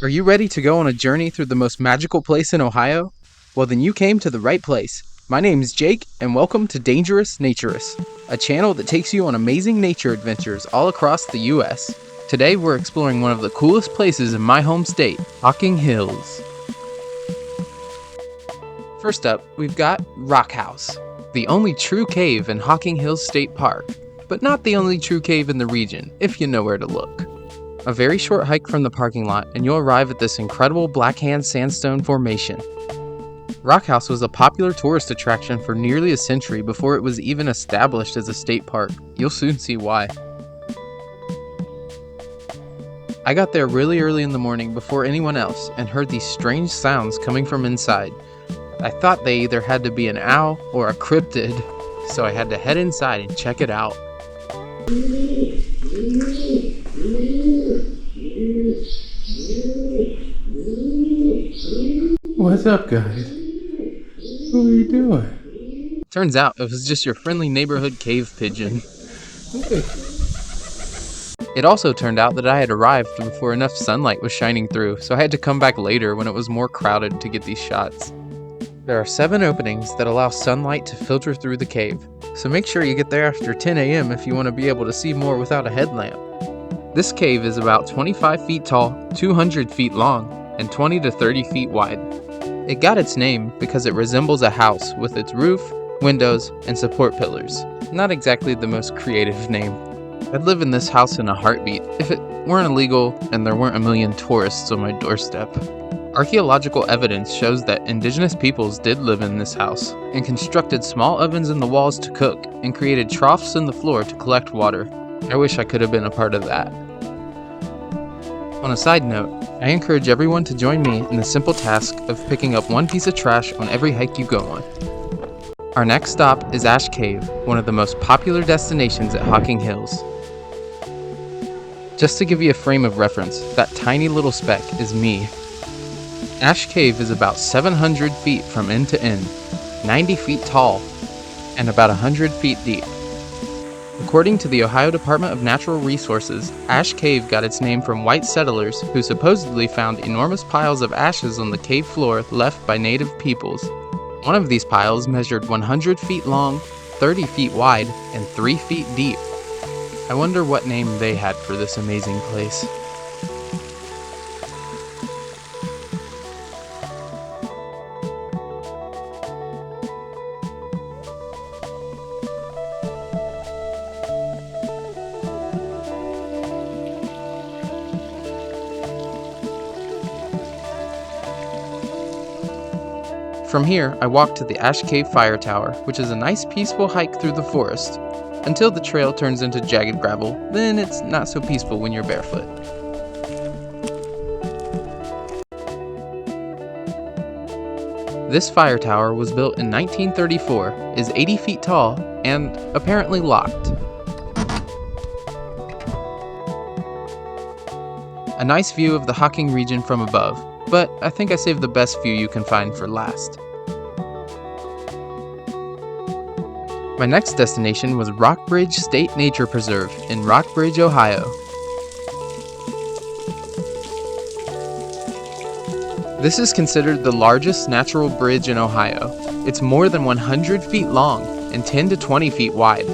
Are you ready to go on a journey through the most magical place in Ohio? Well, then you came to the right place. My name is Jake, and welcome to Dangerous Naturist, a channel that takes you on amazing nature adventures all across the U.S. Today, we're exploring one of the coolest places in my home state, Hocking Hills. First up, we've got Rock House, the only true cave in Hocking Hills State Park, but not the only true cave in the region, if you know where to look. A very short hike from the parking lot, and you'll arrive at this incredible blackhand sandstone formation. Rock House was a popular tourist attraction for nearly a century before it was even established as a state park. You'll soon see why. I got there really early in the morning before anyone else and heard these strange sounds coming from inside. I thought they either had to be an owl or a cryptid, so I had to head inside and check it out. What's up, guys? What are you doing? Turns out it was just your friendly neighborhood cave pigeon. It also turned out that I had arrived before enough sunlight was shining through, so I had to come back later when it was more crowded to get these shots. There are 7 openings that allow sunlight to filter through the cave, so make sure you get there after 10 a.m. if you want to be able to see more without a headlamp. This cave is about 25 feet tall, 200 feet long, and 20 to 30 feet wide. It got its name because it resembles a house with its roof, windows, and support pillars. Not exactly the most creative name. I'd live in this house in a heartbeat if it weren't illegal and there weren't a million tourists on my doorstep. Archaeological evidence shows that indigenous peoples did live in this house and constructed small ovens in the walls to cook and created troughs in the floor to collect water. I wish I could have been a part of that. On a side note, I encourage everyone to join me in the simple task of picking up one piece of trash on every hike you go on. Our next stop is Ash Cave, one of the most popular destinations at Hocking Hills. Just to give you a frame of reference, that tiny little speck is me. Ash Cave is about 700 feet from end to end, 90 feet tall, and about 100 feet deep. According to the Ohio Department of Natural Resources, Ash Cave got its name from white settlers who supposedly found enormous piles of ashes on the cave floor left by native peoples. One of these piles measured 100 feet long, 30 feet wide, and 3 feet deep. I wonder what name they had for this amazing place. From here, I walked to the Ash Cave Fire Tower, which is a nice peaceful hike through the forest, until the trail turns into jagged gravel, then it's not so peaceful when you're barefoot. This fire tower was built in 1934, is 80 feet tall, and apparently locked. A nice view of the Hocking region from above, but I think I saved the best view you can find for last. My next destination was Rockbridge State Nature Preserve in Rockbridge, Ohio. This is considered the largest natural bridge in Ohio. It's more than 100 feet long and 10 to 20 feet wide.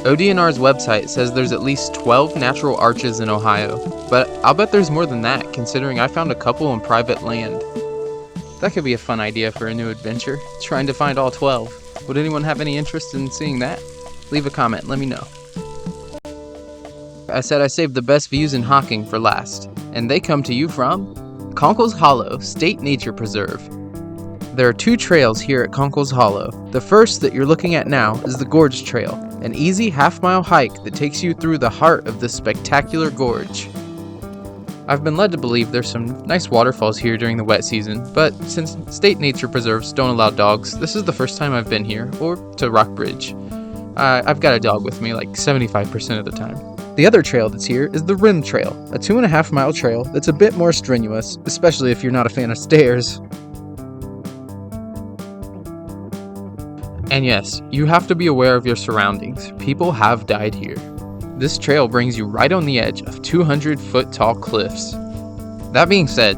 ODNR's website says there's at least 12 natural arches in Ohio, but I'll bet there's more than that considering I found a couple on private land. That could be a fun idea for a new adventure, trying to find all 12. Would anyone have any interest in seeing that? Leave a comment, let me know. I said I saved the best views in Hocking for last, and they come to you from Conkles Hollow State Nature Preserve. There are 2 trails here at Conkles Hollow. The first that you're looking at now is the Gorge Trail, an easy half-mile hike that takes you through the heart of this spectacular gorge. I've been led to believe there's some nice waterfalls here during the wet season, but since state nature preserves don't allow dogs, this is the first time I've been here, or to Rockbridge. I've got a dog with me like 75% of the time. The other trail that's here is the Rim Trail, a 2.5 mile trail that's a bit more strenuous, especially if you're not a fan of stairs. And yes, you have to be aware of your surroundings. People have died here. This trail brings you right on the edge of 200-foot tall cliffs. That being said,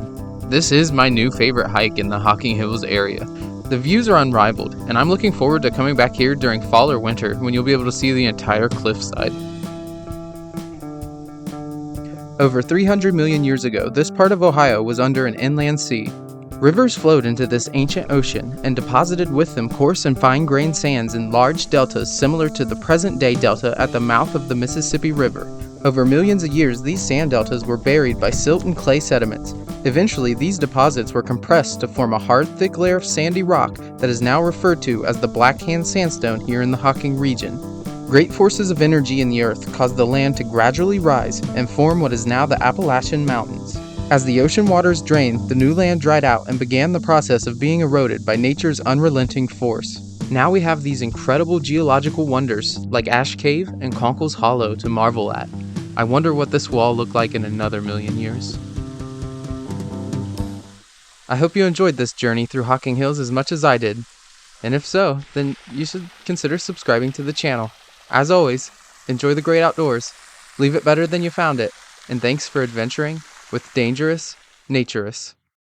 this is my new favorite hike in the Hocking Hills area. The views are unrivaled, and I'm looking forward to coming back here during fall or winter when you'll be able to see the entire cliffside. Over 300 million years ago, this part of Ohio was under an inland sea. Rivers flowed into this ancient ocean and deposited with them coarse and fine-grained sands in large deltas similar to the present-day delta at the mouth of the Mississippi River. Over millions of years, these sand deltas were buried by silt and clay sediments. Eventually, these deposits were compressed to form a hard, thick layer of sandy rock that is now referred to as the Blackhand Sandstone here in the Hocking region. Great forces of energy in the earth caused the land to gradually rise and form what is now the Appalachian Mountains. As the ocean waters drained, the new land dried out and began the process of being eroded by nature's unrelenting force. Now we have these incredible geological wonders like Ash Cave and Conkles Hollow to marvel at. I wonder what this will all look like in another million years. I hope you enjoyed this journey through Hocking Hills as much as I did. And if so, then you should consider subscribing to the channel. As always, enjoy the great outdoors, leave it better than you found it, and thanks for adventuring with Dangerous Naturous.